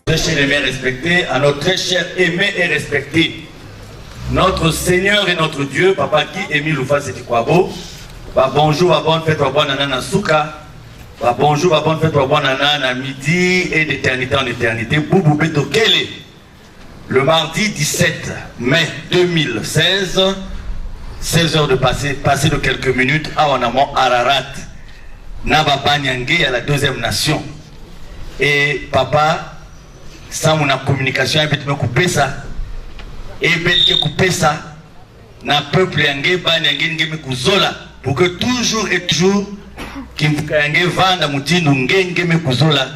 Très cher aimé respecté, à notre très cher aimé et respecté, notre Seigneur et notre Dieu, Papa Guy Émile Loufa Setikwabo, bonjour, bonne fête, bonne année Souka, bonjour, bonne fête, bonne année midi et d'éternité en éternité, Boubou Beto Kele, le mardi 17 mai 2016, 16 heures de passé de quelques minutes à Wanamon Ararat, Nababa Nyangé à la deuxième nation. Et papa, sans mon communication, il peut me couper ça. Et il peut couper ça. Na peuple Nyangé, Nyangé me kuzola. Pour que toujours et toujours, qu'il me vende moutine Nyangé me kuzola.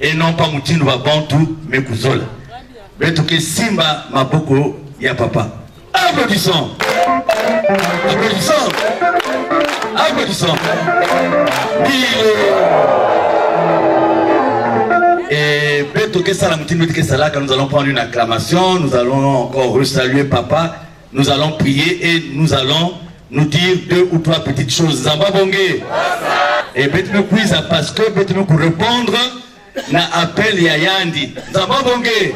Et non pas moutine Wabantu me kuzola. Mais tout que Simba Maboko, ya papa. Applaudissons. Applaudissons. Applaudissons. Et nous allons prendre une acclamation, nous allons encore resaluer papa, nous allons prier et nous allons nous dire 2 ou 3 petites choses. Zamba Bongé. Et Betme Kouiza parce que Betme pour répondre na appel Yayandi. Zamba Bongé.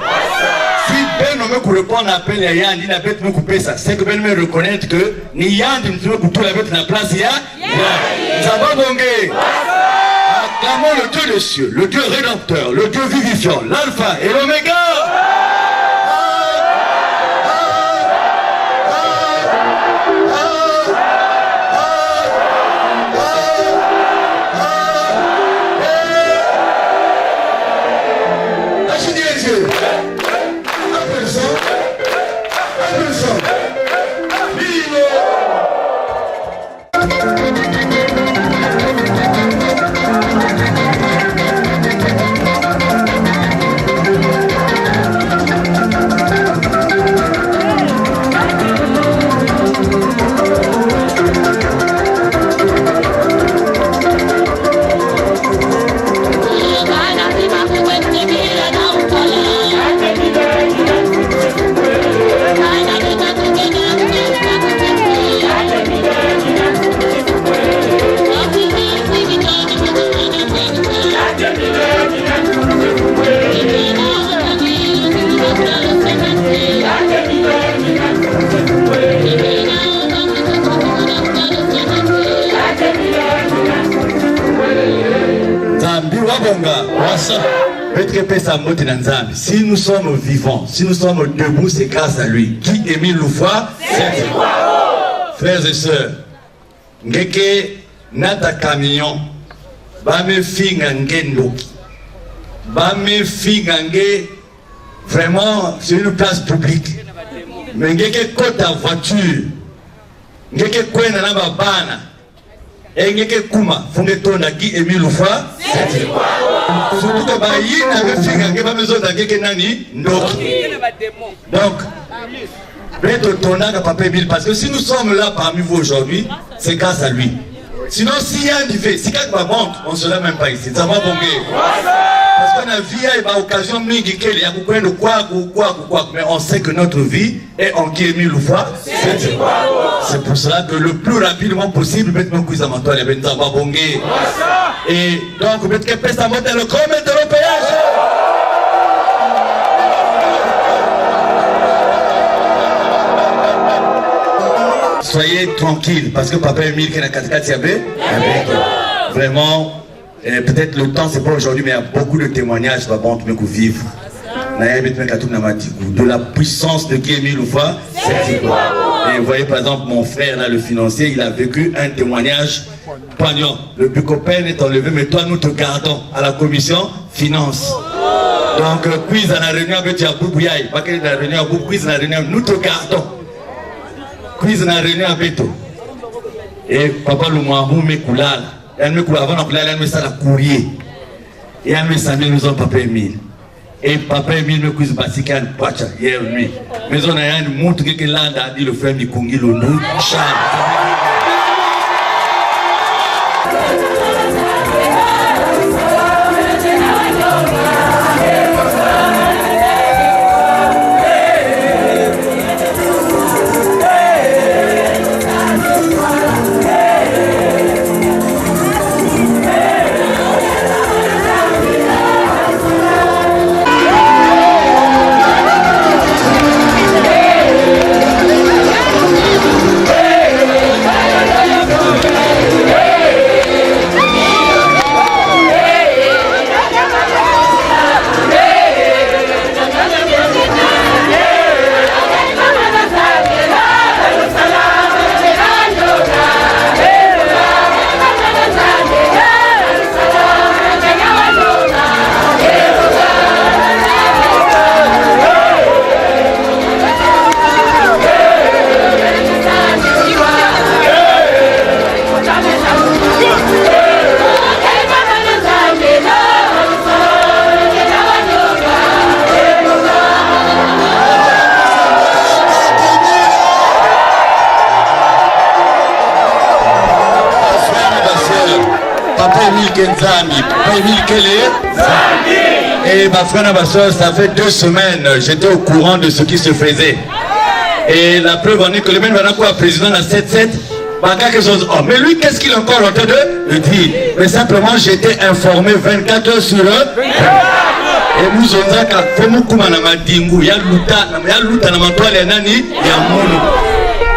Si Ben me pour répondre à l'appel Yayandi, na Betme couper ça. C'est que Ben me reconnaître que ni Yandi ne peut couper la bête na place ya. Zamba Bongé. Acclamons le Dieu des cieux, le Dieu rédempteur, le Dieu vivifiant, l'alpha et l'oméga. Si nous sommes vivants, si nous sommes debout, c'est grâce à lui. Qui Émile Loufa, frères et sœurs, ngeke nata camion, ba me finga ngendo, ba me finga nge, vraiment c'est une place publique. Mais ngeke kota voiture, ngeke kwena na babana, et ngeke kuma fungetona Guy Émile Loufa. Surtout que Baïn avait fait gagner pas besoin d'un nani donc parce que si nous sommes là parmi vous aujourd'hui, c'est grâce à lui. Sinon si y a un fait, si quelqu'un monte, on ne serait même pas ici. Ça va bonguer. Parce qu'on a vu il y a occasion de quoi, mais on sait que notre vie est en Guy Émile Loufa. C'est pour cela que le plus rapidement possible, maintenant que vous avez bongué. Et donc, peut-être que ça monte le commun de l'opéage. Soyez tranquille, parce que Papa Émile qui est vraiment, peut-être le temps c'est pas aujourd'hui, mais il y a beaucoup de témoignages pour vivre. De la puissance de Guy Émile Loufa. Et vous voyez par exemple mon frère là, le financier, il a vécu un témoignage poignant. Le Bucopen est enlevé, mais toi nous te gardons à la commission finance. Donc quiz à la réunion avec Boubouyaï, pas que la réunion à quiz à la réunion, nous te gardons. Quiz à la réunion avec toi. Et papa le Mouamou me koulala. Et me koulala, avant de koulala, il me ça la courrier. Et il me ça nous ont Papa Émile. Et Papa Émile me quiz basican pacha hier nuit. Mais on a un montre que l'Inde a dit le frère Mikongi le nous Charles. Kenzami. Et ma frère et ma soeur, ça fait 2 semaines, j'étais au courant de ce qui se faisait. Et la preuve en est que le même président à 7-7, quelque chose. Oh, mais lui, qu'est-ce qu'il a encore en train de dire? Mais simplement, j'étais informé 24 heures sur eux. Et nous avons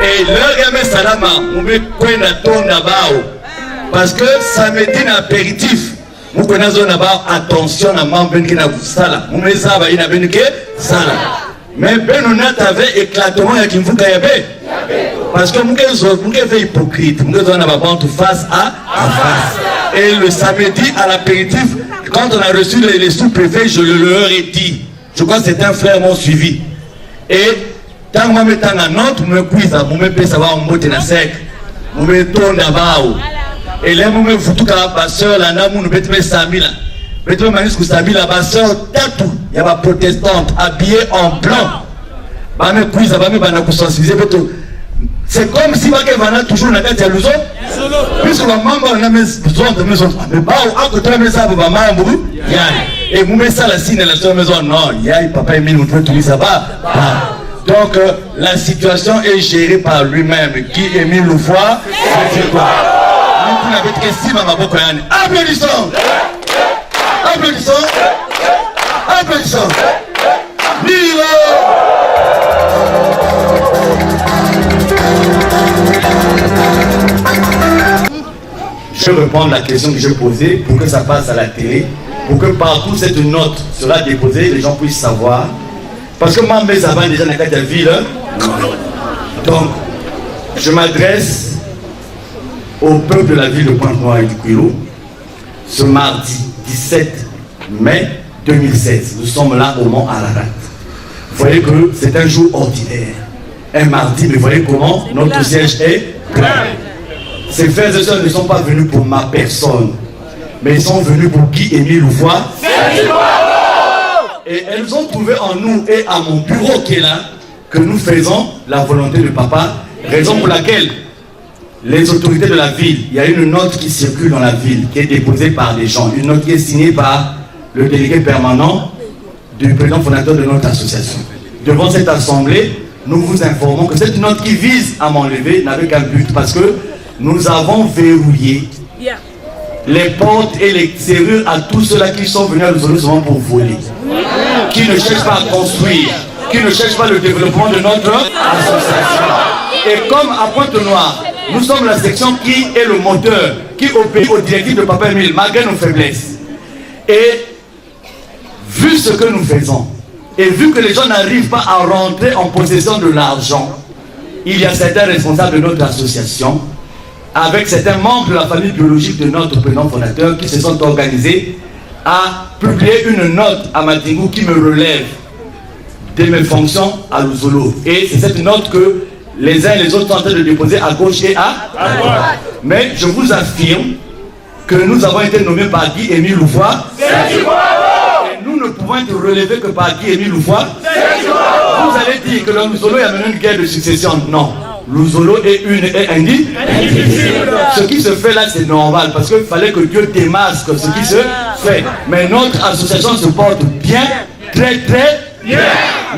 et leur gamin salama, on met quoi na ton nabao. Parce que ça me dit un apéritif. Nous connaissons d'abord attention à membre qui n'a pas ça. Nous mettons ça à une ça. Mais Benonat avait éclatement avec une fougue. Parce que nous sommes hypocrites. Nous sommes face à face. Et le samedi à l'apéritif, quand on a reçu les sous-préfets, je leur ai dit. Je crois que c'était un frère m'ont suivi. Et tant que je me note, je me cuise, je me savoir un mot de la sec. Je me tourne d'abord. Et là, je me fous tout à la soeur, là, je me mets Samila. Je me mets Samila, la soeur, tatou. Il y a ma protestante habillée en blanc. Je me cuise, je me sensibiliser. C'est comme si je me toujours dans la tête de l'ouzo. Puisque le membre a besoin de maison. Mais pas à côté de la maison, je me et vous mettez ça la signe de la maison. Non, il y a papa Emile, vous pouvez tout ça va. Donc la situation est gérée par lui-même. Qui Emile Loufoy, c'est quoi? Nous n'avons pas de questions à ma boca. Applaudissons! Applaudissons! Applaudissons! Vive! Je vais répondre à la question que j'ai posée pour que ça passe à la télé, pour que partout cette note sera déposée, les gens puissent savoir. Parce que moi, mes avant déjà dans la ville. Donc, je m'adresse au peuple de la ville de Pointe-Noire et du Kouilou ce mardi 17 mai 2016. Nous sommes là au Mont Ararat. Vous voyez que c'est un jour ordinaire. Un mardi, mais vous voyez comment notre siège est plein. Ces frères et sœurs ne sont pas venus pour ma personne, mais ils sont venus pour Guy Émile Loufoy. Et elles ont trouvé en nous et à mon bureau qui est là que nous faisons la volonté de papa, raison pour laquelle les autorités de la ville, il y a une note qui circule dans la ville, qui est déposée par des gens, une note qui est signée par le délégué permanent du président fondateur de notre association. Devant cette assemblée, nous vous informons que cette note qui vise à m'enlever n'avait qu'un but, parce que nous avons verrouillé les portes et les serrures à tous ceux-là qui sont venus à nous seulement pour voler, qui ne cherchent pas à construire, qui ne cherchent pas le développement de notre association. Et comme à Pointe-Noire, nous sommes la section qui est le moteur, qui obéit aux directives de Papa Emile, malgré nos faiblesses. Et vu ce que nous faisons, et vu que les gens n'arrivent pas à rentrer en possession de l'argent, il y a certains responsables de notre association, avec certains membres de la famille biologique de notre président fondateur, qui se sont organisés à publier une note à Matingou qui me relève de mes fonctions à Luzolo. Et c'est cette note que les uns et les autres sont en train de déposer à gauche et à droite. Mais je vous affirme que nous avons été nommés par Guy Émile Loufoy. Et nous ne pouvons être relevés que par Guy Émile Loufoy. Vous allez dire que le Luzolo a mené une guerre de succession. Non. Luzolo est indivisible. Ce qui se fait là, c'est normal, parce qu'il fallait que Dieu démasque ce qui se fait. Mais notre association se porte bien, très bien.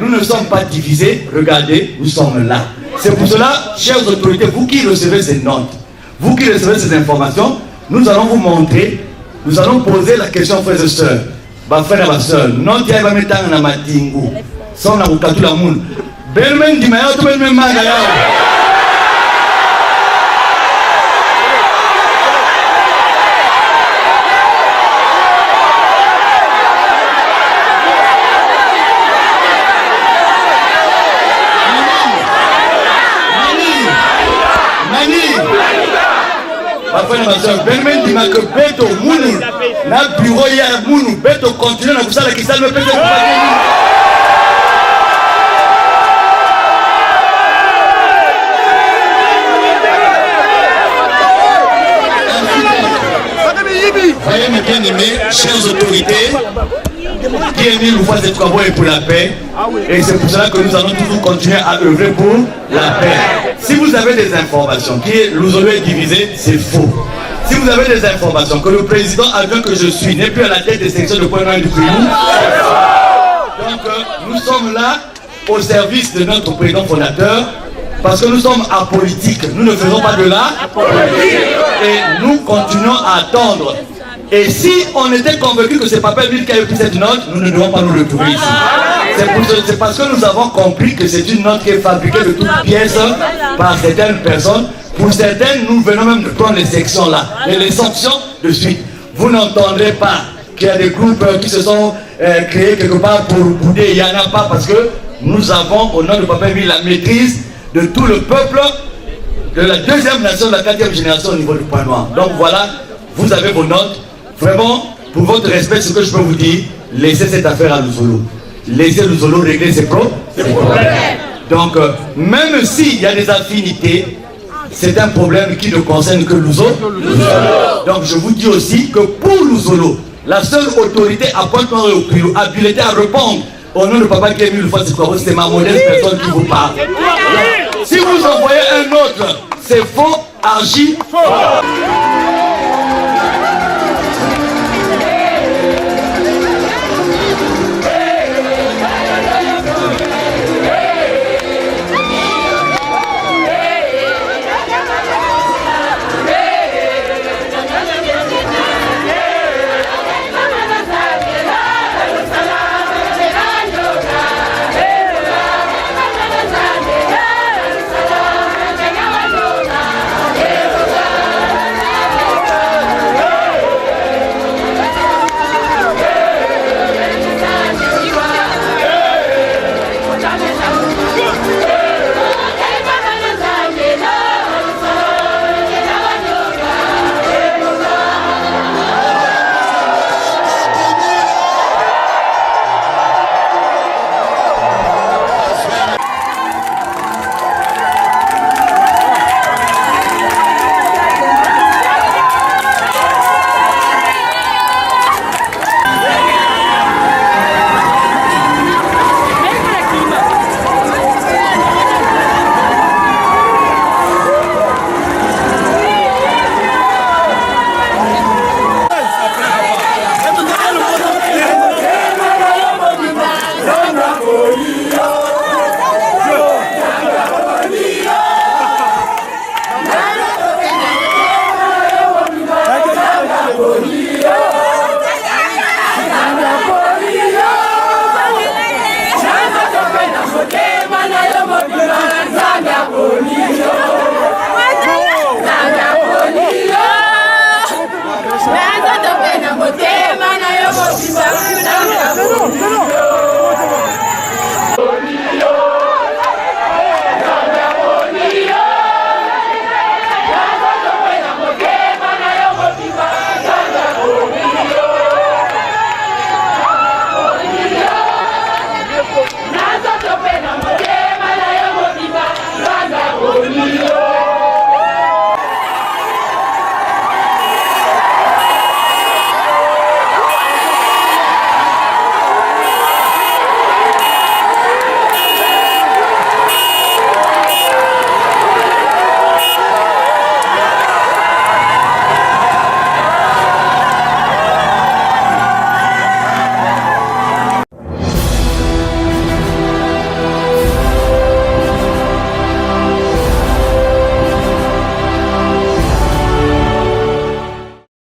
Nous ne sommes pas divisés. Regardez, nous sommes là. C'est pour cela, chères autorités, vous qui recevez ces notes, vous qui recevez ces informations, nous allons vous montrer, nous allons poser la question, frères et sœurs. Ma frère et ma soeur, non, tu vas mettre en amatingu. Sans la boucatu la moune. Belmen di mayo, tu belmen magaya. Ma soeur, Belmen dit que Beto Mounou, na bureau ya Mounou, Beto continue à vous la qui s'alme peut-être. Voyez mes bien-aimés, chères autorités, Guy Émile Loufoy cette travaux est pour la paix, et c'est pour cela que nous allons toujours continuer à œuvrer pour la paix. Si vous avez des informations qui est Luzolo est divisé, c'est faux. Si vous avez des informations que le président adjoint que je suis n'est plus à la tête des sections de Pointe-Noire du Quilou, donc nous sommes là au service de notre président fondateur, parce que nous sommes apolitiques, nous ne faisons pas de la politique et nous continuons à attendre. Et si on était convaincu que c'est Papa Émile qui a pris cette note, nous ne devons pas nous retrouver ici. C'est parce que nous avons compris que c'est une note qui est fabriquée de toutes pièces par certaines personnes. Pour certaines, nous venons même de prendre les sections là, et les sanctions de suite. Vous n'entendrez pas qu'il y a des groupes qui se sont créés quelque part pour bouder. Il n'y en a pas, parce que nous avons, au nom de Papa Émile, la maîtrise de tout le peuple de la deuxième nation, de la 4e génération au niveau du Point Noir. Donc voilà, vous avez vos notes. Vraiment, pour votre respect, ce que je peux vous dire, laissez cette affaire à Luzolo. Laissez Luzolo régler ses problèmes. Donc, même s'il y a des affinités, c'est un problème qui ne concerne que Luzolo. Donc, je vous dis aussi que pour Luzolo, la seule autorité à Pointe-Noire et au Quilou habilitée à répondre au nom de Papa Kémy Loufa Sekwabo, c'est ma modeste personne qui vous parle. Si vous envoyez un autre, c'est faux, archi faux.